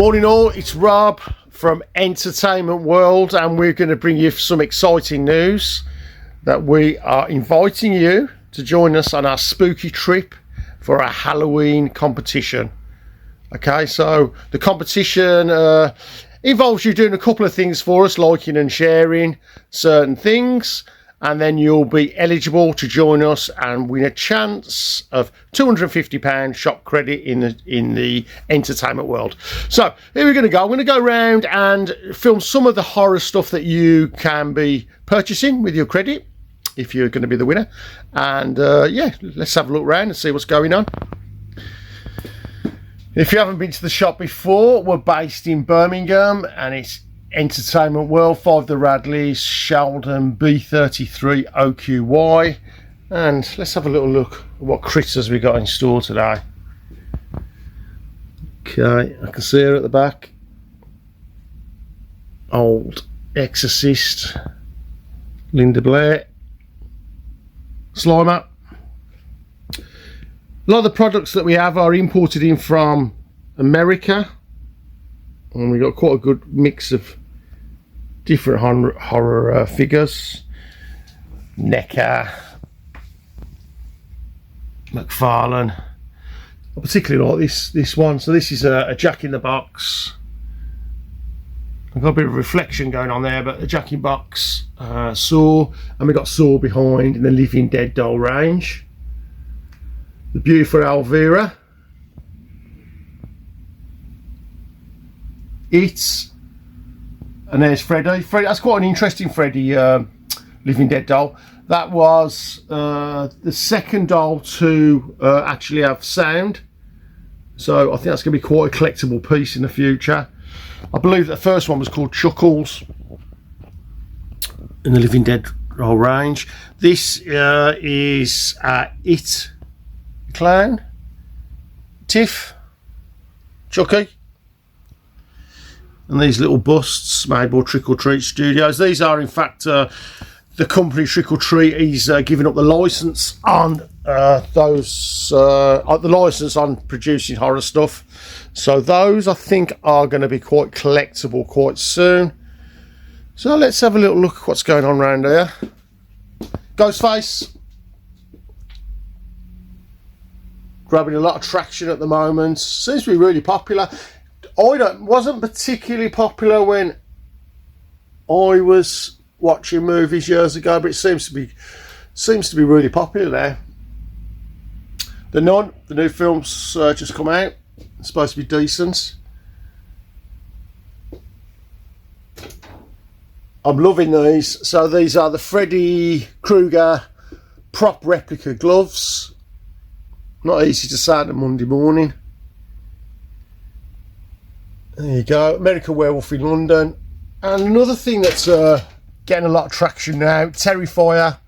Morning all, it's Rob from Entertainment World, and we're going to bring you some exciting news that we are inviting you to join us on our spooky trip for our Halloween competition. Okay, so the competition involves you doing a couple of things for us, liking and sharing certain things, and then you'll be eligible to join us and win a chance of £250 shop credit in the entertainment world. So here we're going to go. I'm going to go around and film some of the horror stuff that you can be purchasing with your credit if you're going to be the winner. And yeah, let's have a look around and see what's going on. If you haven't been to the shop before, we're based in Birmingham and it's Entertainment World, 5 the Radleys, Sheldon, B33 OQY. And let's have a little look at what critters we got in store today. Okay, I can see her at the back. Old Exorcist, Linda Blair, Slimer. A lot of the products that we have are imported in from America, and we've got quite a good mix of different horror figures. NECA, McFarlane. I particularly like this one. So this is a Jack in the Box. I've got a bit of reflection going on there, but a Jack in the Box, Saw, and we've got Saw behind in the Living Dead doll range. The beautiful Elvira. And there's Freddy. That's quite an interesting Freddy Living Dead doll. That was the second doll to actually have sound. So I think that's going to be quite a collectible piece in the future. I believe the first one was called Chuckles in the Living Dead doll range. This is It Clown, Tiff, Chucky. And these little busts made by Trick or Treat Studios. These are in fact the company Trick or Treat is giving up the license on the license on producing horror stuff. So those I think are going to be quite collectible quite soon. So let's have a little look at what's going on around here. Ghostface, grabbing a lot of traction at the moment. Seems to be really popular. Wasn't particularly popular when I was watching movies years ago, but it seems to be really popular now. The Nun, the new film's just come out. It's supposed to be decent. I'm loving these. So these are the Freddy Krueger prop replica gloves. Not easy to say on a Monday morning. There you go, American Werewolf in London. And another thing that's getting a lot of traction now, Terrifier.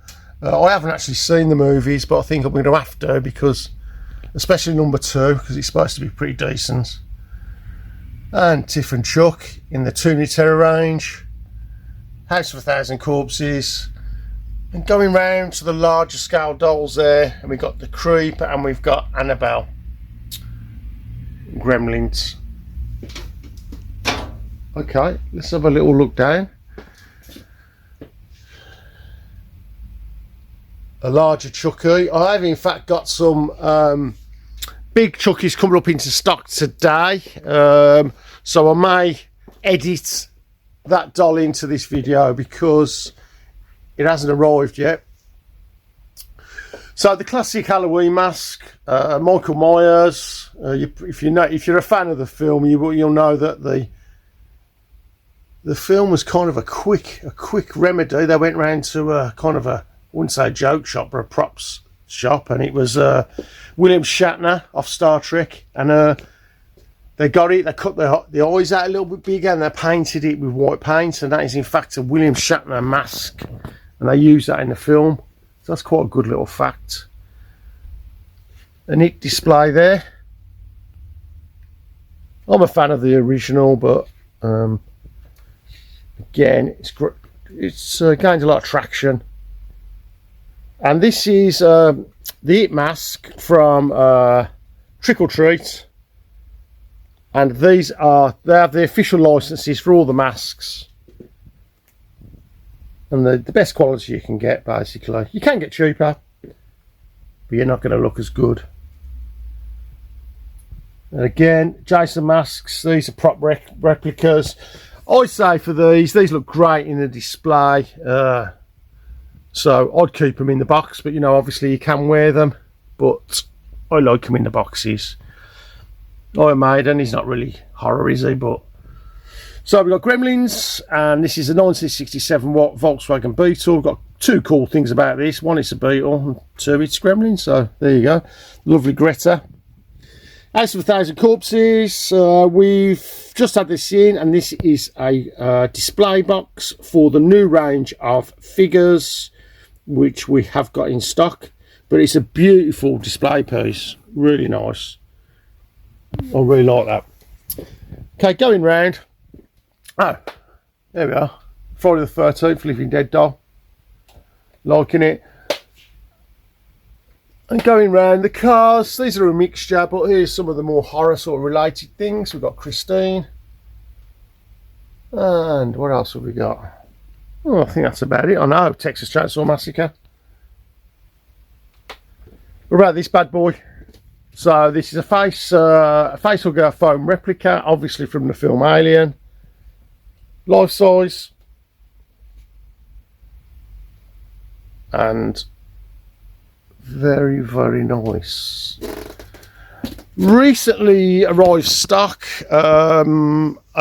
I haven't actually seen the movies, but I think I'm going to have to, because especially number 2, because it's supposed to be pretty decent. And Tiff and Chuck in the Toonie Terror range. House of 1,000 Corpses. And going round to the larger scale dolls there, and we've got the Creep and we've got Annabelle. Gremlins. Okay, let's have a little look down. A larger Chucky. I have in fact got some big Chuckies coming up into stock today. So I may edit that doll into this video because it hasn't arrived yet. So the classic Halloween mask, Michael Myers. If you're a fan of the film, you'll know that the film was kind of a quick remedy. They went round to a kind of a, I wouldn't say a joke shop, but a props shop, and it was William Shatner off Star Trek, and they got it. They cut the eyes out a little bit bigger, and they painted it with white paint, and that is in fact a William Shatner mask, and they used that in the film. So that's quite a good little fact. A neat display there. I'm a fan of the original, but again, it's gained a lot of traction. And this is the It mask from Trick or Treat. And they have the official licenses for all the masks. And the best quality you can get, basically. You can get cheaper, but you're not going to look as good. And again, Jason masks, these are prop replicas. I say for these look great in the display. So I'd keep them in the box, but you know, obviously you can wear them, but I like them in the boxes. Iron Maiden, he's not really horror, is he? But so we've got Gremlins, and this is a 1967 Volkswagen Beetle. We've got two cool things about this. One, it's a Beetle, and two, it's Gremlins. So there you go. Lovely Greta. House of 1,000 Corpses. We've just had this in, and this is a display box for the new range of figures, which we have got in stock. But it's a beautiful display piece. Really nice. I really like that. Okay, going round. Oh, there we are. Friday the 13th, Living Dead doll. Liking it. And going round the cars, these are a mixture, but here's some of the more horror sort of related things. We've got Christine. And what else have we got? Oh, I think that's about it. I know, Texas Chainsaw Massacre. What about this bad boy? So this is a facehugger foam replica, obviously from the film Alien. Life size. And very, very nice. Recently arrived stock. A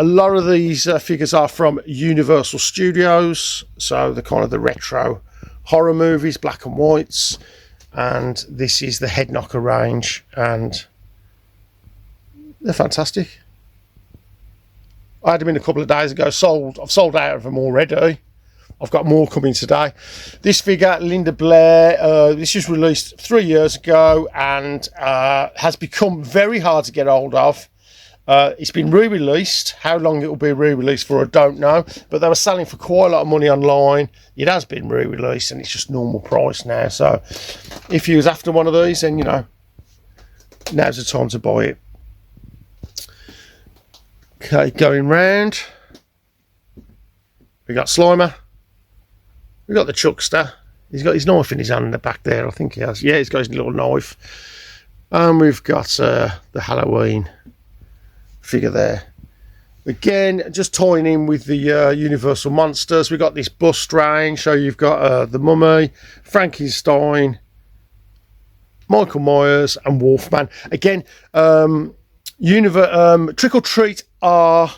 lot of these figures are from Universal Studios. So the kind of the retro horror movies, black and whites. And this is the Head Knocker range, and they're fantastic. I had them in a couple of days ago. I've sold out of them already. I've got more coming today. This figure, Linda Blair, this was released 3 years ago and has become very hard to get hold of. It's been re-released. How long it will be re-released for, I don't know. But they were selling for quite a lot of money online. It has been re-released and it's just normal price now. So if you was after one of these, then, you know, now's the time to buy it. Okay, going round. We got Slimer. We got the Chuckster. He's got his knife in his hand in the back there, I think he has. Yeah, he's got his little knife. And we've got the Halloween figure there. Again, just tying in with the Universal Monsters. We've got this bust range. So you've got the Mummy, Frankenstein, Michael Myers and Wolfman. Again, Trick or Treat are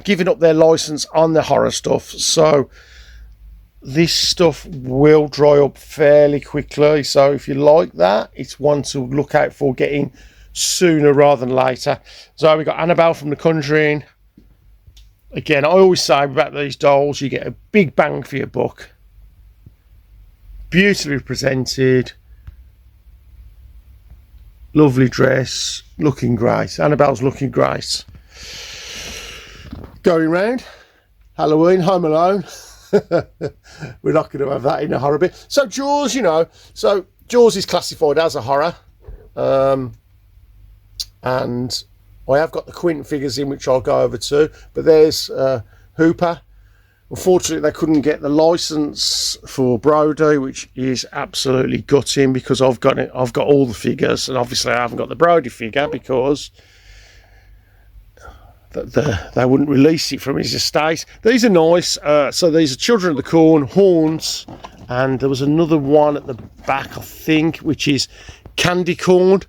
giving up their license on the horror stuff. So this stuff will dry up fairly quickly. So if you like that, it's one to look out for getting sooner rather than later. So we got Annabelle from The Conjuring. Again, I always say about these dolls, you get a big bang for your buck. Beautifully presented, lovely dress, looking great. Annabelle's looking great. Going round, Halloween, Home Alone. We're not going to have that in a horror bit. So Jaws, you know, so Jaws is classified as a horror. And I have got the Quint figures in, which I'll go over to. But there's Hooper. Unfortunately, they couldn't get the license for Brody, which is absolutely gutting because I've got it. I've got all the figures, and obviously I haven't got the Brody figure because they wouldn't release it from his estate. These are nice. So these are Children of the Corn, Horns, and there was another one at the back, I think, which is Candy Corn.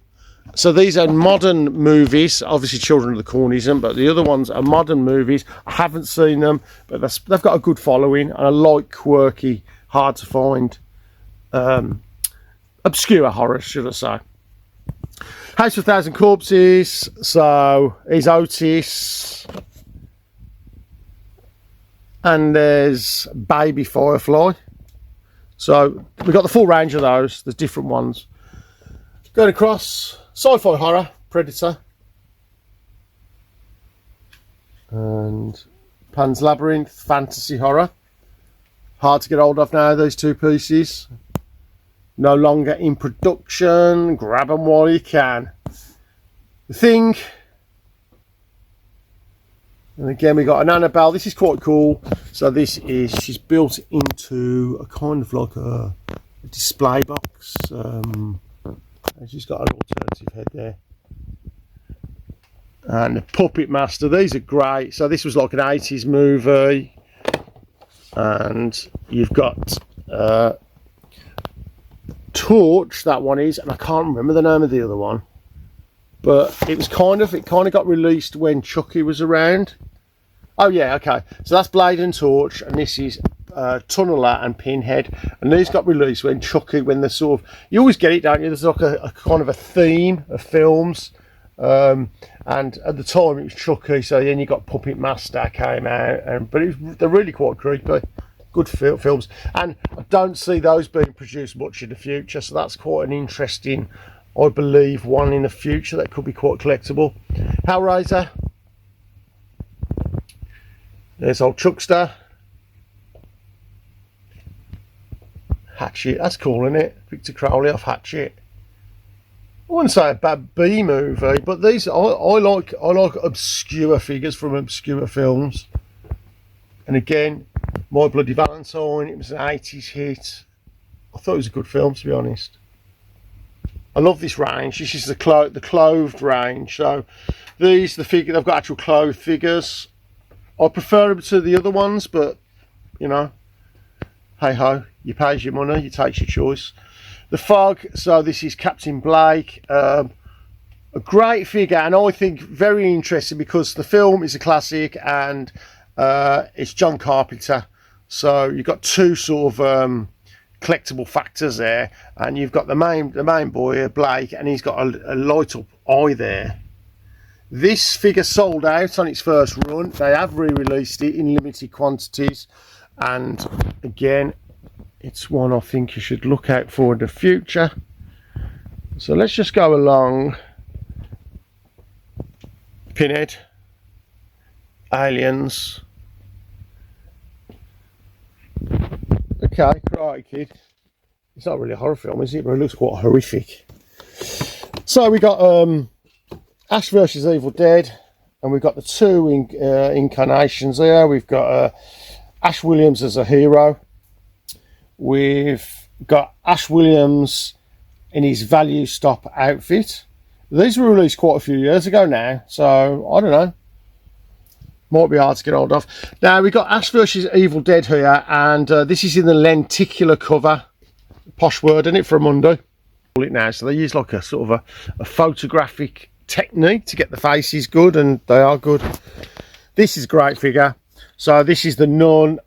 So these are modern movies. Obviously Children of the Corn isn't, but the other ones are modern movies. I haven't seen them, but they've got a good following, and I like quirky, hard to find, obscure horror, should I say. House of 1,000 Corpses. So here's Otis, and there's Baby Firefly. So we've got the full range of those. There's different ones. Going across, Sci-fi horror, Predator, and Pan's Labyrinth, fantasy horror. Hard to get hold of now, those two pieces. No longer in production. Grab them while you can. The Thing, And again, we got an Annabelle. This is quite cool. So this is, she's built into a kind of like a display box. And she's got an alternative head there. And the Puppet Master, these are great. So this was like an 80s movie. And you've got Torch, that one is, and I can't remember the name of the other one. But it kind of got released when Chucky was around. Oh yeah, okay. So that's Blade and Torch, and this is Tunneler and Pinhead. And these got released when Chucky, when the sort of, you always get it, don't you? There's like a kind of a theme of films. And at the time it was Chucky, so then you got Puppet Master came out, but they're really quite creepy. Good films, and I don't see those being produced much in the future, so that's quite an interesting, I believe, one in the future that could be quite collectible. Hellraiser. There's old Chuckster. Hatchet, that's cool, isn't it? Victor Crowley off Hatchet. I wouldn't say a bad B movie, but these I like obscure figures from obscure films. And again, My Bloody Valentine, it was an 80s hit. I thought it was a good film, to be honest. I love this range. This is the clothed range. So these, they've got actual clothed figures. I prefer them to the other ones, but you know, hey ho, you pays your money, you takes your choice. The Fog, so this is Captain Blake, a great figure, and I think very interesting because the film is a classic, and it's John Carpenter, so you've got two sort of collectible factors there, and you've got the main boy Blake, and he's got a light up eye there. This figure sold out on its first run. They have re-released it in limited quantities, and again, it's one I think you should look out for in the future. So let's just go along. Pinhead, Aliens. Okay, Karate Kid. It's not really a horror film, is it? But it looks quite horrific. So we got Ash versus Evil Dead, and we've got the two incarnations there. We've got Ash Williams as a hero. We've got Ash Williams in his Value Stop outfit. These were released quite a few years ago now, so I don't know. Might be hard to get hold of. Now we've got Ash versus Evil Dead here, and this is in the lenticular cover. Posh word, isn't it, for a Monday? Now, so they use like a sort of a photographic technique to get the faces good, and they are good. This is a great figure. So this is the Nun.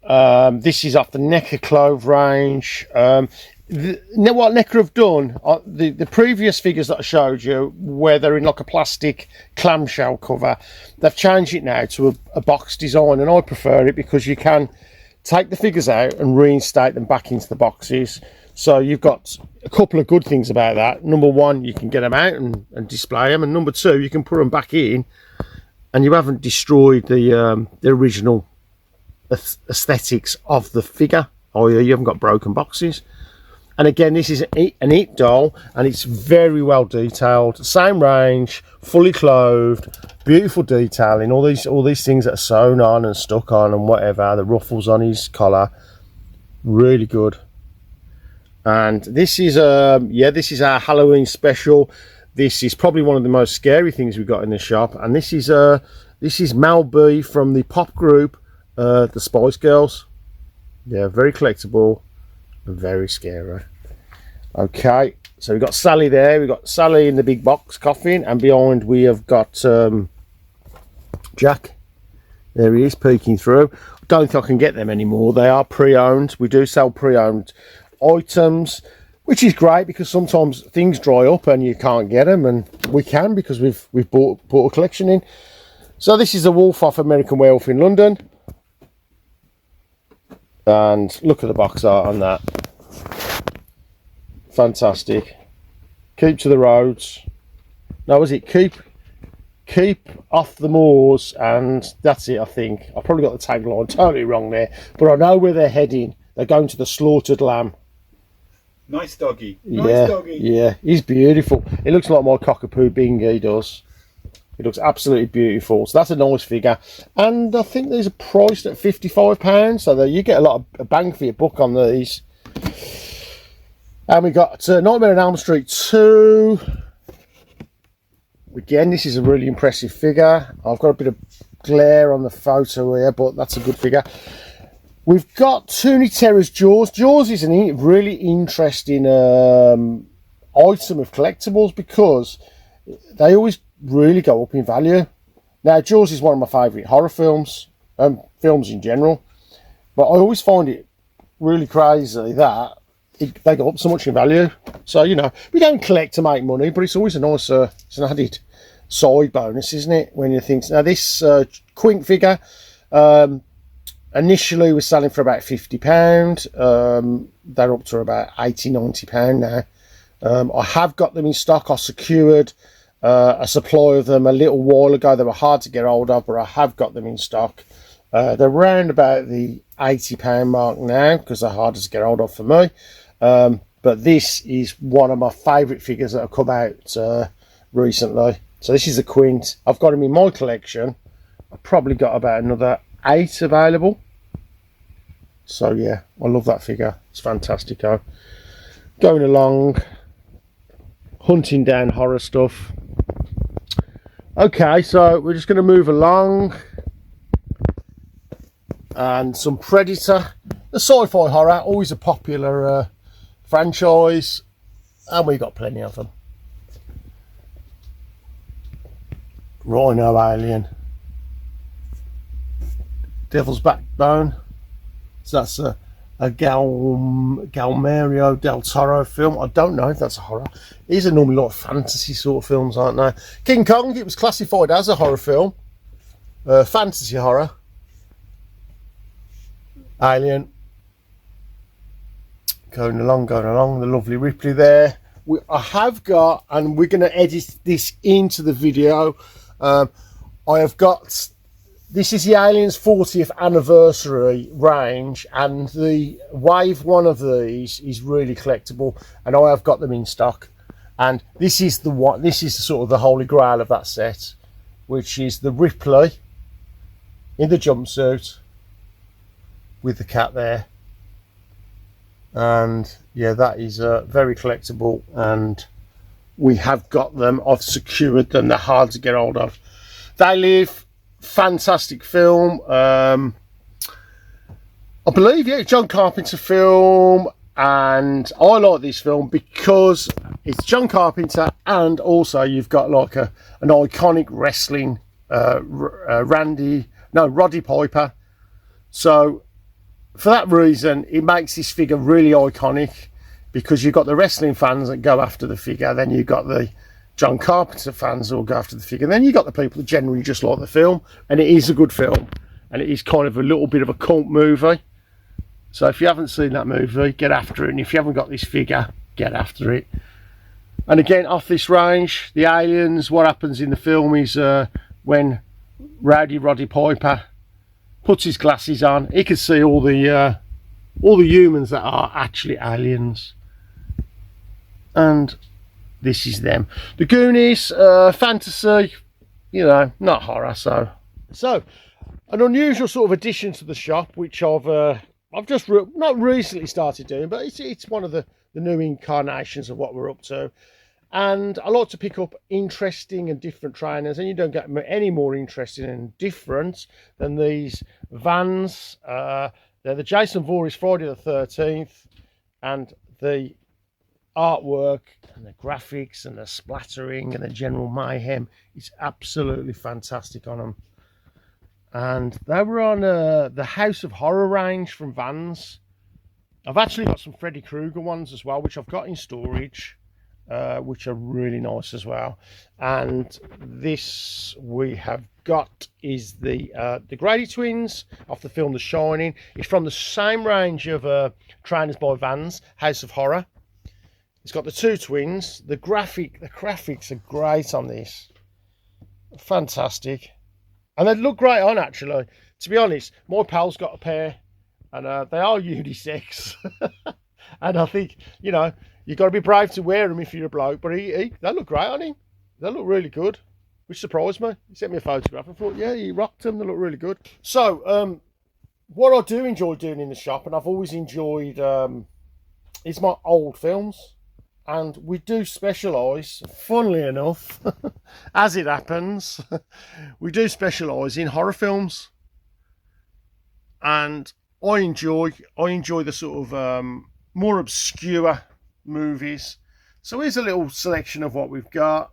This is off the Necker Clove range. What Necker have done, the previous figures that I showed you, where they're in like a plastic clamshell cover, they've changed it now to a box design, and I prefer it because you can take the figures out and reinstate them back into the boxes. So you've got a couple of good things about that. Number one, you can get them out and display them, and number two, you can put them back in, and you haven't destroyed the original aesthetics of the figure, or you haven't got broken boxes. And again, this is an It doll, and it's very well detailed. Same range, fully clothed, beautiful detailing. All these things that are sewn on and stuck on and whatever. The ruffles on his collar, really good. And this is this is our Halloween special. This is probably one of the most scary things we've got in the shop, and this is Mel B from the pop group the Spice Girls. Yeah, very collectible and very scary. Okay, so we've got Sally there. We've got Sally in the big box coffin, and behind we have got Jack. There he is, peeking through. I don't think I can get them anymore. They are pre-owned. We do sell pre-owned items, which is great because sometimes things dry up and you can't get them, and we can because we've bought a collection in. So this is the Wolf off American Werewolf in London, and look at the box art on that. Fantastic. Keep to the roads. No, was it keep off the moors? And that's it, I think. I probably got the tagline totally wrong there, but I know where they're heading. They're going to the slaughtered lamb. Nice doggy. Nice doggy. Yeah, he's beautiful. It looks like my cockapoo Bingy does. It looks absolutely beautiful. So that's a nice figure. And I think these are priced at £55. So that you get a lot of bang for your buck on these. And we got Nightmare on Elm Street 2. Again, this is a really impressive figure. I've got a bit of glare on the photo here, but that's a good figure. We've got Toony Terror's Jaws. Jaws is a really interesting item of collectibles because they always really go up in value. Now, Jaws is one of my favourite horror films, films in general, but I always find it really crazy that they go up so much in value. So, you know, we don't collect to make money, but it's always a nice, it's an added side bonus, isn't it? When you think, now this Quink figure, initially was selling for about £50. They're up to about £80-90 now. I have got them in stock. I secured a supply of them a little while ago. They were hard to get hold of, but I have got them in stock. They're around about the £80 mark now because they're harder to get hold of for me. But this is one of my favourite figures that have come out recently. So this is a Quint. I've got them in my collection. I've probably got about another 8 available. So yeah, I love that figure. It's fantastic. Going along, hunting down horror stuff. Okay, so we're just going to move along. And some Predator. The sci-fi horror, always a popular franchise, and we got plenty of them. Rhino Alien, Devil's Backbone. So that's a Guillermo del Toro film. I don't know if that's a horror. These are normally a lot of fantasy sort of films, aren't they? King Kong, it was classified as a horror film, fantasy horror. Alien. Going along, the lovely Ripley there. I have got, and we're going to edit this into the video, I have got, this is the Aliens 40th anniversary range, and the wave one of these is really collectible, and I have got them in stock. And this is the one, this is sort of the holy grail of that set, which is the Ripley in the jumpsuit with the cat there. And yeah, that is very collectible, and we have got them. I've secured them. They're hard to get hold of. They Live, fantastic film. I believe, yeah, John Carpenter film, and I like this film because it's John Carpenter, and also you've got like an iconic wrestling Roddy Piper. So for that reason, it makes this figure really iconic, because you've got the wrestling fans that go after the figure, then you've got the John Carpenter fans who will go after the figure, and then you've got the people that generally just like the film, and it is a good film, and it is kind of a little bit of a cult movie. So if you haven't seen that movie, get after it, and if you haven't got this figure, get after it. And again, off this range, the aliens, what happens in the film is when Roddy Piper puts his glasses on, he can see all the humans that are actually aliens. And this is them. The Goonies, fantasy, you know, not horror. So an unusual sort of addition to the shop, which I've just not recently started doing, but it's one of the new incarnations of what we're up to. And I like to pick up interesting and different trainers, and you don't get any more interesting and different than these Vans. They're the Jason Voorhees Friday the 13th, and the artwork and the graphics and the splattering and the general mayhem is absolutely fantastic on them. And they were on the House of Horror range from Vans. I've actually got some Freddy Krueger ones as well, which I've got in storage, which are really nice as well. And this we have got is the Grady twins off the film The Shining. It's from the same range of Trainers by Vans, House of Horror. It's got the two twins. The graphics are great on this. Fantastic. And they look great on, actually. To be honest, my pal's got a pair, and they are unisex. And I think, you know, you've got to be brave to wear them if you're a bloke, but they look great on him. They look really good. which surprised me. He sent me a photograph. I thought, yeah, he rocked them. They look really good. So, what I do enjoy doing in the shop, and I've always enjoyed, is my old films. And we do specialise, funnily enough, as it happens, we do specialise in horror films. And I enjoy the sort of more obscure movies. So here's a little selection of what we've got.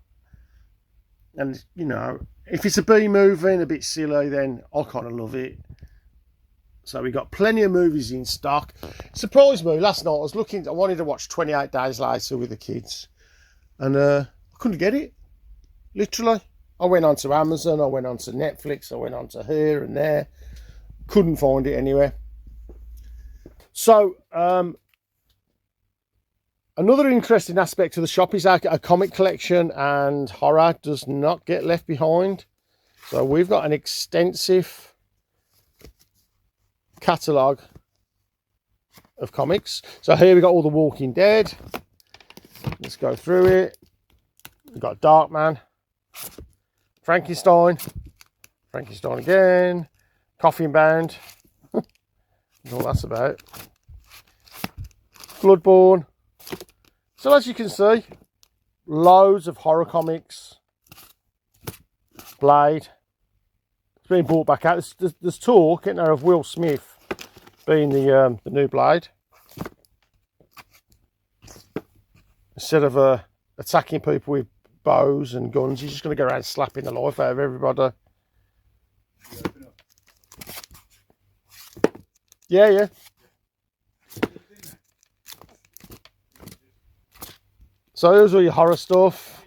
And, you know, if it's a B movie and a bit silly, then I kind of love it. So we got plenty of movies in stock. Surprised me, last night I wanted to watch 28 Days Later with the kids. And I couldn't get it. Literally. I went onto Amazon, I went onto Netflix, I went onto here and there. Couldn't find it anywhere. So, another interesting aspect of the shop is our comic collection, and horror does not get left behind. So we've got an extensive catalogue of comics. So here we got all the Walking Dead. Let's go through it. We've got Darkman, Frankenstein again, Coffin Bound. That's all that's about. Bloodborne. So as you can see, loads of horror comics. Blade. It's been brought back out. There's talk, isn't there, of Will Smith being the new Blade. Instead of attacking people with bows and guns, he's just going to go around slapping the life out of everybody. Yeah. So here's all your horror stuff.